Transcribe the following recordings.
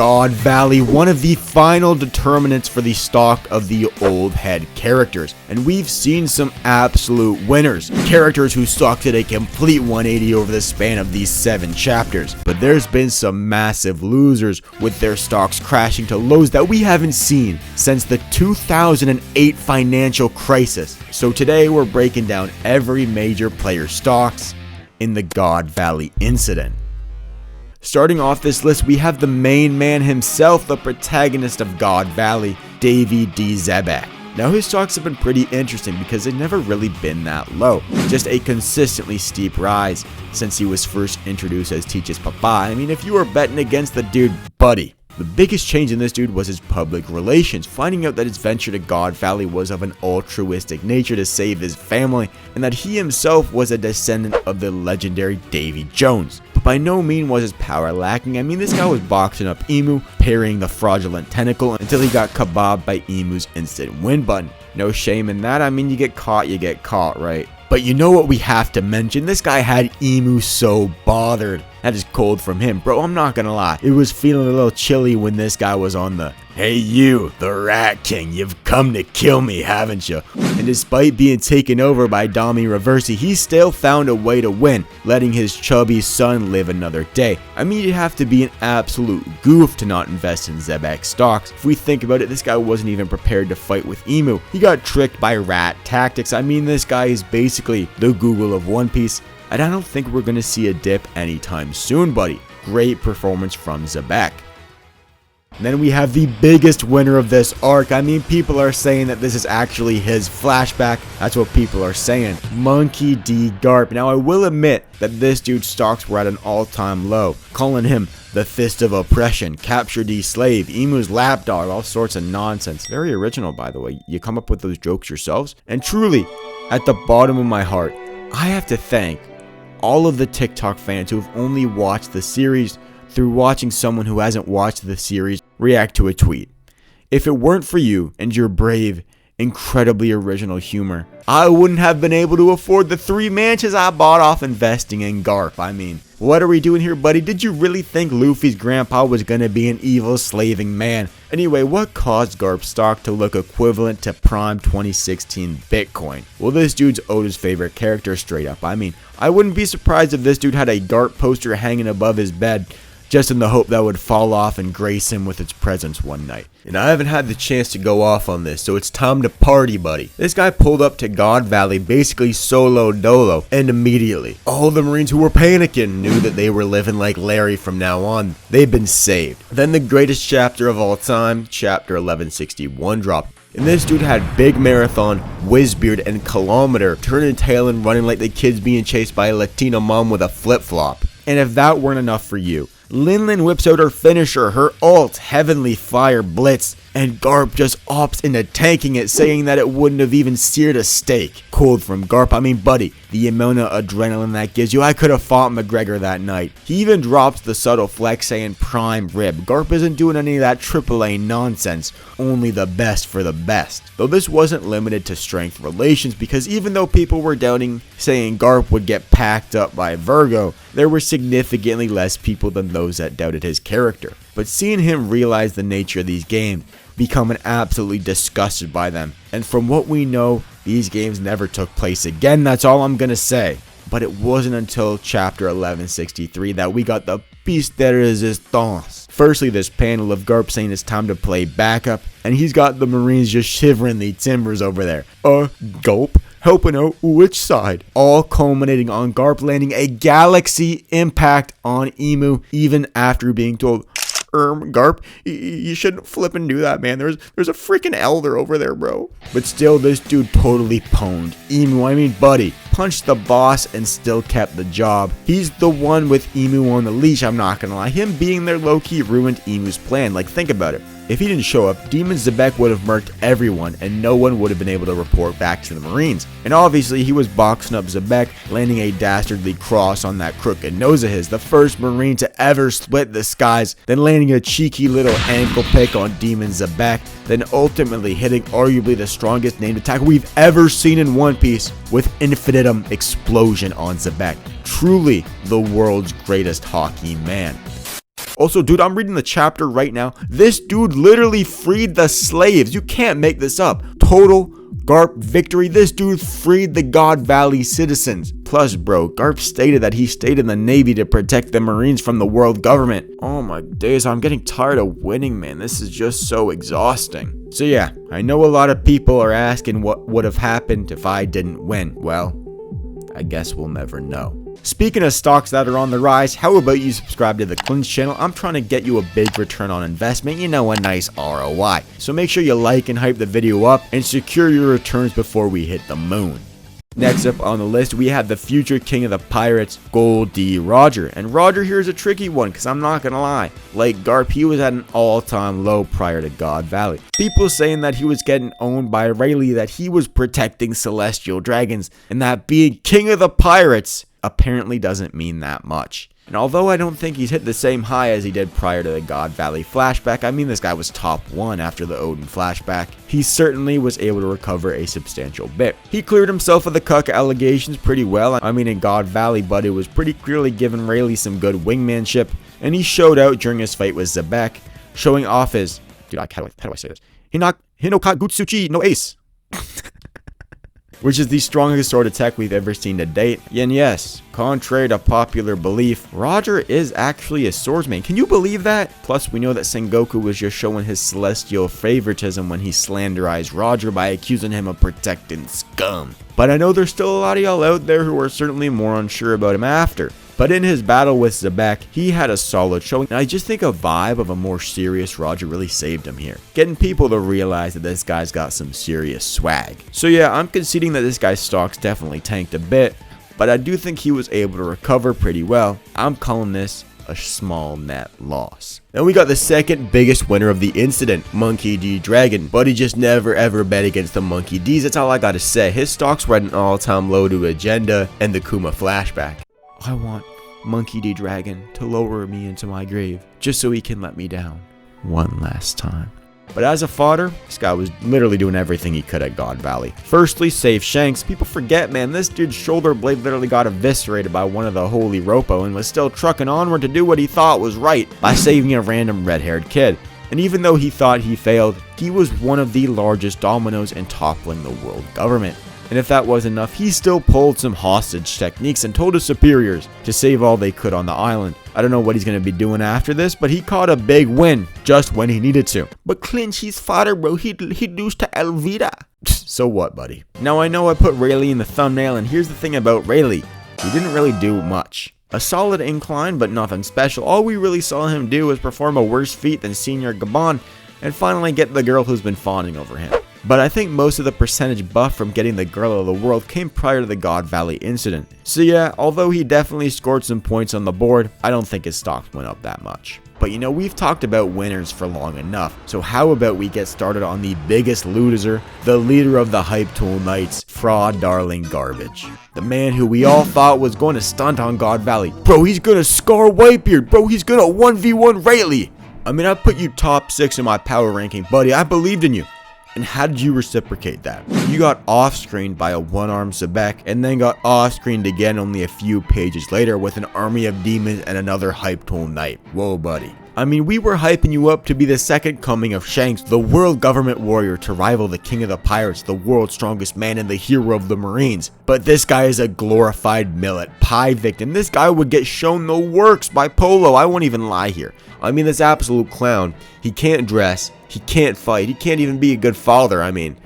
God Valley, one of the final determinants for the stock of the old head characters. And we've seen some absolute winners, characters who stock did a complete 180 over the span of these 7 chapters. But there's been some massive losers, with their stocks crashing to lows that we haven't seen since the 2008 financial crisis. So today we're breaking down every major player stocks in the God Valley incident. Starting off this list, we have the main man himself, the protagonist of God Valley, Davy D. Xebec. Now his stocks have been pretty interesting because they've never really been that low, just a consistently steep rise since he was first introduced as Teach's papa. I mean, if you were betting against the dude, buddy. The biggest change in this dude was his public relations, finding out that his venture to God Valley was of an altruistic nature to save his family, and that he himself was a descendant of the legendary Davy Jones. But by no means was his power lacking. I mean, this guy was boxing up Emu, parrying the fraudulent tentacle until he got kebabbed by Emu's instant win button. No shame in that. I mean, you get caught, right? But you know what we have to mention? This guy had Emu so bothered. That is cold from him. Bro, I'm not gonna lie. It was feeling a little chilly when this guy was on the, "Hey you, the Rat King, you've come to kill me, haven't you?" And despite being taken over by Dami Reversi, he still found a way to win, letting his chubby son live another day. I mean, you'd have to be an absolute goof to not invest in Xebec stocks. If we think about it, this guy wasn't even prepared to fight with Emu. He got tricked by rat tactics. I mean, this guy is basically the Google of One Piece. And I don't think we're going to see a dip anytime soon, buddy. Great performance from Xebec. Then we have the biggest winner of this arc. I mean, people are saying that this is actually his flashback. That's what people are saying. Monkey D. Garp. Now, I will admit that this dude's stocks were at an all-time low, calling him the Fist of Oppression, Capture D. Slave, Emu's Lapdog, all sorts of nonsense. Very original, by the way. You come up with those jokes yourselves. And truly, at the bottom of my heart, I have to thank all of the TikTok fans who have only watched the series through watching someone who hasn't watched the series react to a tweet. If it weren't for you and your brave, incredibly original humor, I wouldn't have been able to afford the 3 mansions I bought off investing in Garp. I mean, what are we doing here, buddy? Did you really think Luffy's grandpa was gonna be an evil slaving man? Anyway, what caused Garp's stock to look equivalent to prime 2016 Bitcoin? Well, this dude's Oda's favorite character, straight up. I mean, I wouldn't be surprised if this dude had a Garp poster hanging above his bed, just in the hope that would fall off and grace him with its presence one night. And I haven't had the chance to go off on this, so it's time to party, buddy. This guy pulled up to God Valley basically solo dolo, and immediately, all the Marines who were panicking knew that they were living like Larry from now on. They've been saved. Then the greatest chapter of all time, chapter 1161, dropped. And this dude had Big Marathon, Whizbeard, and Kilometer turning tail and running like the kids being chased by a Latino mom with a flip-flop. And if that weren't enough for you, Linlin whips out her finisher, her ult, Heavenly Fire Blitz, and Garp just opts into tanking it, saying that it wouldn't have even seared a steak. Cold from Garp. I mean, buddy, the amount of adrenaline that gives you, I could have fought McGregor that night. He even drops the subtle flex saying prime rib. Garp isn't doing any of that AAA nonsense, only the best for the best. Though this wasn't limited to strength relations, because even though people were doubting, saying Garp would get packed up by Virgo, there were significantly less people than those that doubted his character. But seeing him realize the nature of these games, becoming absolutely disgusted by them, and from what we know, these games never took place again, that's all I'm gonna say. But it wasn't until chapter 1163 that we got the piece de resistance. Firstly, this panel of Garp saying it's time to play backup, and he's got the Marines just shivering the timbers over there. Gulp. Helping out which side? All culminating on Garp landing a galaxy impact on Emu, even after being told, Garp, you shouldn't flip and do that, man. There's a freaking elder over there, bro. But still, this dude totally pwned Emu. I mean, buddy, punched the boss and still kept the job. He's the one with Emu on the leash, I'm not gonna lie. Him being there low-key ruined Emu's plan. Like, think about it. If he didn't show up, Demon Xebec would have murked everyone and no one would have been able to report back to the Marines. And obviously he was boxing up Xebec, landing a dastardly cross on that crooked nose of his, the first Marine to ever split the skies, then landing a cheeky little ankle pick on Demon Xebec, then ultimately hitting arguably the strongest named attack we've ever seen in One Piece with Infinitum Explosion on Xebec. Truly the world's greatest hockey man. Also, dude, I'm reading the chapter right now. This dude literally freed the slaves. You can't make this up. Total Garp victory. This dude freed the God Valley citizens. Plus, bro, Garp stated that he stayed in the Navy to protect the Marines from the world government. Oh my days, I'm getting tired of winning, man. This is just so exhausting. So yeah, I know a lot of people are asking what would have happened if I didn't win. Well, I guess we'll never know. Speaking of stocks that are on the rise, how about you subscribe to the KLINKH channel? I'm trying to get you a big return on investment, you know, a nice ROI. So make sure you like and hype the video up and secure your returns before we hit the moon. Next up on the list, we have the future king of the pirates, Garp and Roger. And Roger here is a tricky one, because I'm not gonna lie. Like Garp, he was at an all-time low prior to God Valley. People saying that he was getting owned by Rayleigh, that he was protecting celestial dragons, and that being king of the pirates apparently doesn't mean that much. And although I don't think he's hit the same high as he did prior to the God Valley flashback, I mean this guy was top 1 after the Odin flashback, he certainly was able to recover a substantial bit. He cleared himself of the cuck allegations pretty well. I mean in God Valley, but it was pretty clearly giving Rayleigh some good wingmanship, and he showed out during his fight with Xebec, showing off his, dude, how do I say this? Hinokagutsuchi no ace. Which is the strongest sword attack we've ever seen to date. And yes, contrary to popular belief, Roger is actually a swordsman. Can you believe that? Plus, we know that Sengoku was just showing his celestial favoritism when he slanderized Roger by accusing him of protecting scum. But I know there's still a lot of y'all out there who are certainly more unsure about him after. But in his battle with Xebec, he had a solid showing, and I just think a vibe of a more serious Roger really saved him here, getting people to realize that this guy's got some serious swag. So yeah, I'm conceding that this guy's stocks definitely tanked a bit, but I do think he was able to recover pretty well. I'm calling this a small net loss. Then we got the second biggest winner of the incident, Monkey D. Dragon. But he just never ever bet against the Monkey D's, that's all I gotta say. His stocks were at an all-time low to Agenda and the Kuma flashback. I want Monkey D. Dragon to lower me into my grave, just so he can let me down one last time. But as a fodder, this guy was literally doing everything he could at God Valley. Firstly, save Shanks. People forget, man, this dude's shoulder blade literally got eviscerated by one of the Holy Ropo and was still trucking onward to do what he thought was right by saving a random red-haired kid. And even though he thought he failed, he was one of the largest dominoes in toppling the world government. And if that wasn't enough, he still pulled some hostage techniques and told his superiors to save all they could on the island. I don't know what he's going to be doing after this, but he caught a big win just when he needed to. But KLINKH, his father, bro, he lose to Elvira. So what, buddy? Now I know I put Rayleigh in the thumbnail, and here's the thing about Rayleigh. He didn't really do much. A solid incline, but nothing special. All we really saw him do was perform a worse feat than Senior Gabon, and finally get the girl who's been fawning over him. But I think most of the percentage buff from getting the girl of the world came prior to the God Valley incident. So yeah, although he definitely scored some points on the board, I don't think his stocks went up that much. But you know, we've talked about winners for long enough, so how about we get started on the biggest loser, the leader of the Hype Tool Knights, Fraud Darling Garbage. The man who we all thought was going to stunt on God Valley. Bro, he's gonna scar Whitebeard, bro, he's gonna 1v1 Rayleigh. I mean, I put you top 6 in my power ranking, buddy, I believed in you. And how did you reciprocate that? You got off-screened by a one-armed Xebec, and then got off-screened again only a few pages later with an army of demons and another Hype Tool Knight. Whoa, buddy. I mean, we were hyping you up to be the second coming of Shanks, the world government warrior to rival the king of the pirates, the world's strongest man, and the hero of the Marines. But this guy is a glorified millet pie victim. This guy would get shown the works by Polo. I won't even lie here. I mean, this absolute clown. He can't dress. He can't fight. He can't even be a good father. I mean,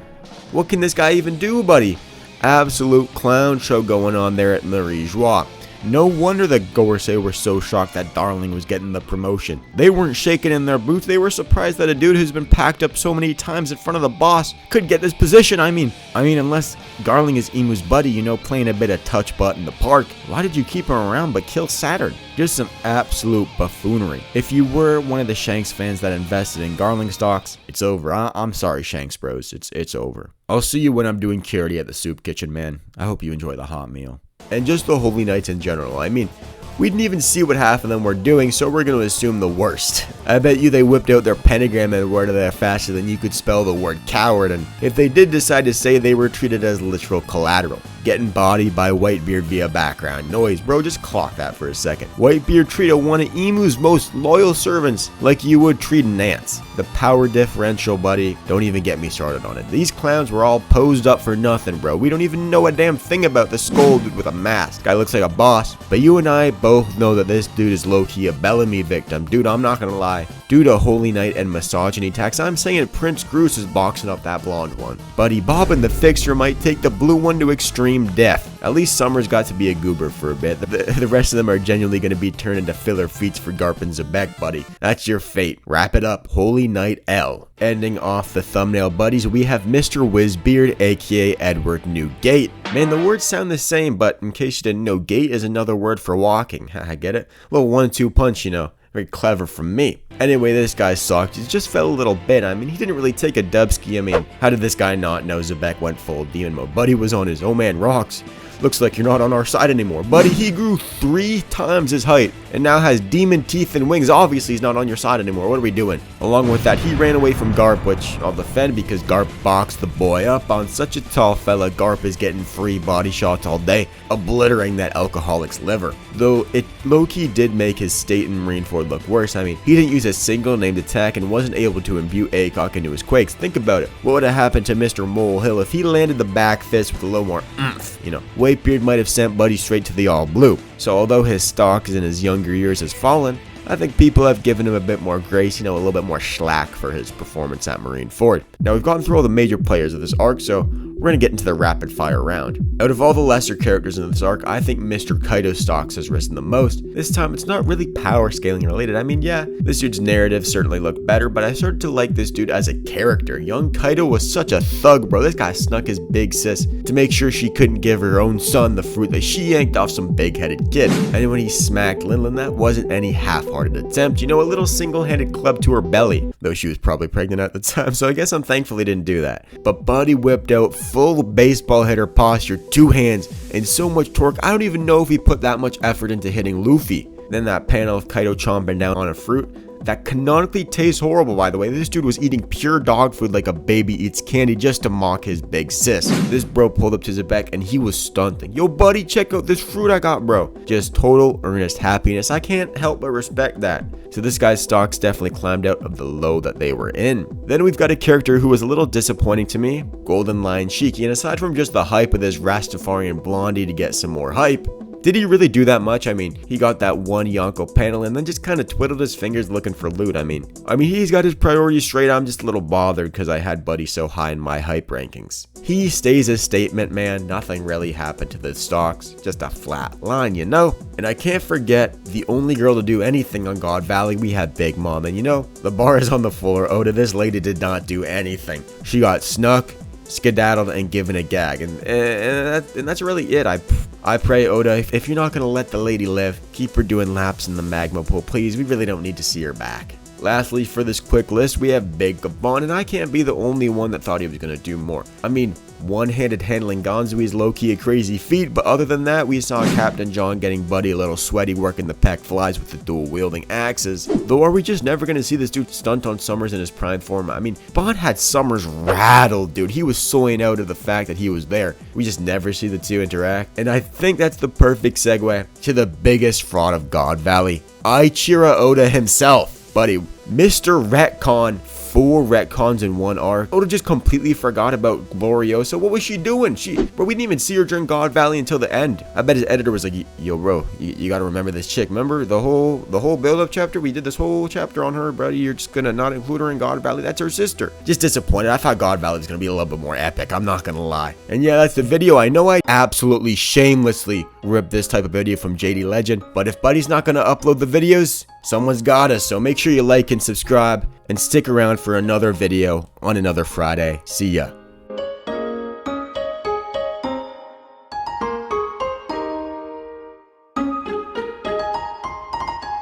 what can this guy even do, buddy? Absolute clown show going on there at Marie Joie. No wonder the Gorsei were so shocked that Garling was getting the promotion. They weren't shaking in their boots. They were surprised that a dude who's been packed up so many times in front of the boss could get this position. I mean, unless Garling is Imu's buddy, you know, playing a bit of touch butt in the park, why did you keep him around but kill Saturn? Just some absolute buffoonery. If you were one of the Shanks fans that invested in Garling stocks, it's over. I'm sorry, Shanks bros. It's over. I'll see you when I'm doing charity at the soup kitchen, man. I hope you enjoy the hot meal. And just the Holy Knights in general. I mean, We didn't even see what half of them were doing, so we're going to assume the worst. I bet you they whipped out their pentagram and worded that faster than you could spell the word coward, and if they did decide to say, they were treated as literal collateral. Getting bodied by Whitebeard via background noise. Bro, just clock that for a second. Whitebeard treated one of Emu's most loyal servants like you would treat an ant. The power differential, buddy, don't even get me started on it. These clowns were all posed up for nothing, bro. We don't even know a damn thing about the skull dude with a mask. Guy looks like a boss, but you and I both know that this dude is low-key a Bellamy victim. Dude, I'm not gonna lie. Due to Holy Night and misogyny tax, I'm saying Prince Groose is boxing up that blonde one. Buddy Bob and the Fixer might take the blue one to extreme death. At least Summer's got to be a goober for a bit. The rest of them are genuinely going to be turned into filler feats for Garp and Xebec, buddy. That's your fate. Wrap it up. Holy Night L. Ending off the thumbnail, buddies, we have Mr. Whizbeard, aka Edward Newgate. Man, the words sound the same, but in case you didn't know, gate is another word for walking. I get it? A little 1-2 punch, you know. Very clever from me. Anyway, this guy sucked. He just fell a little bit. I mean, he didn't really take a dubski. I mean, how did this guy not know Xebec went full demon mode? Buddy was on his oh man rocks. Looks like you're not on our side anymore. Buddy, he grew 3 times his height and now has demon teeth and wings. Obviously, he's not on your side anymore. What are we doing? Along with that, he ran away from Garp, which I'll defend because Garp boxed the boy up. On such a tall fella, Garp is getting free body shots all day, obliterating that alcoholic's liver. Though it low-key did make his state in Marineford look worse. I mean, he didn't use a single named attack and wasn't able to imbue ACOG into his quakes. Think about it. What would have happened to Mr. Molehill if he landed the back fist with a little more oomph, you know? Whitebeard might have sent Buddy straight to the all blue. So although his stock in his younger years has fallen, I think people have given him a bit more grace, you know, a little bit more slack for his performance at Marineford. Now we've gone through all the major players of this arc, so we're going to get into the rapid fire round. Out of all the lesser characters in this arc, I think Mr. Kaido's stocks has risen the most. This time it's not really power scaling related. I mean, yeah, this dude's narrative certainly looked better, but I started to like this dude as a character. Young Kaido was such a thug, bro. This guy snuck his big sis to make sure she couldn't give her own son the fruit that she yanked off some big-headed kid. And when he smacked Linlin, that wasn't any half-hearted attempt. You know, a little single-handed club to her belly, though she was probably pregnant at the time, so I guess I'm thankful he didn't do that. But Buddy whipped out full baseball hitter posture, 2 hands, and so much torque, I don't even know if he put that much effort into hitting Luffy. Then that panel of Kaido chomping down on a fruit that canonically tastes horrible, by the way. This dude was eating pure dog food like a baby eats candy just to mock his big sis. This bro pulled up to Xebec and he was stunting. Yo, buddy, check out this fruit I got, bro. Just total earnest happiness. I can't help but respect that. So this guy's stocks definitely climbed out of the low that they were in. Then we've got a character who was a little disappointing to me, Golden Lion Shiki, and aside from just the hype of this Rastafarian blondie to get some more hype, did he really do that much? I mean, he got that one Yonko panel and then just kind of twiddled his fingers looking for loot. I mean, he's got his priorities straight. I'm just a little bothered because I had Buddy so high in my hype rankings. He stays a statement, man. Nothing really happened to the stocks. Just a flat line, you know? And I can't forget the only girl to do anything on God Valley. We had Big Mom. And you know, the bar is on the floor. Oda, this lady did not do anything. She got snuck, skedaddled, and given a gag. And that's really it. I pray, Oda, if you're not going to let the lady live, keep her doing laps in the magma pool, please. We really don't need to see her back. Lastly, for this quick list, we have Big Gabon, and I can't be the only one that thought he was going to do more. I mean, one-handed handling Gonzo is low-key a crazy feat, but other than that, we saw Captain John getting Buddy a little sweaty working the peck flies with the dual-wielding axes. Though, are we just never going to see this dude stunt on Summers in his prime form? I mean, Bond had Summers rattled, dude. He was soying out of the fact that he was there. We just never see the two interact. And I think that's the perfect segue to the biggest fraud of God Valley, Ichiro Oda himself. Buddy, Mr. Retcon, 4 retcons in one arc. Oda just completely forgot about Gloriosa. What was she doing? Bro, we didn't even see her during God Valley until the end. I bet his editor was like, yo, bro, you gotta remember this chick. Remember the whole build-up chapter? We did this whole chapter on her, bro. You're just gonna not include her in God Valley? That's her sister. Just disappointed. I thought God Valley was gonna be a little bit more epic. I'm not gonna lie. And yeah, that's the video. I know I absolutely shamelessly ripped this type of video from JD Legend, but if Buddy's not gonna upload the videos, someone's gotta. So make sure you like and subscribe and stick around for another video on another Friday. See ya.